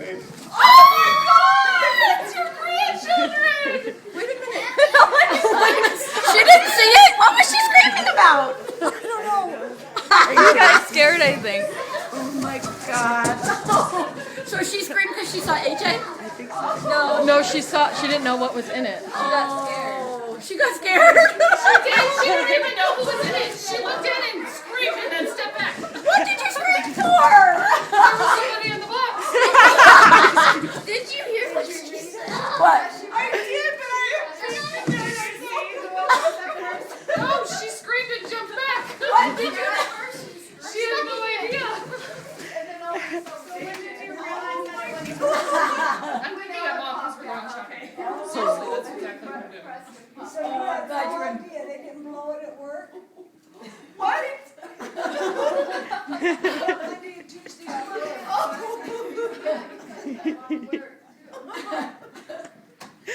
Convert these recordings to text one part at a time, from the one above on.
Oh my God! It's your grandchildren! Wait a minute. She didn't see it? What was she screaming about? I don't know. You guys scared, I think. Oh my God. So she screamed because she saw AJ? I think so. No, she didn't know what was in it. She got scared. She got scared? She did. She didn't even know who was in it. She looked in and screamed and then stepped back. What did you scream for? There was somebody in the box. Did you hear what she said? What? I did, but no, she screamed and jumped back. What did you She had no idea. I'm thinking I'm off because we're going shopping. Seriously, that's exactly what I'm doing. So you had no idea they didn't blow it at work? What? Monday and Tuesday.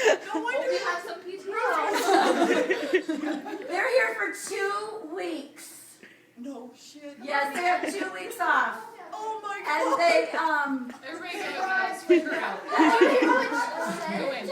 No wonder you have some PTO. They're here for 2 weeks. No shit. Yes, they have 2 weeks off. Oh my And God. they, Everybody go, guys. Figure it out. Go in.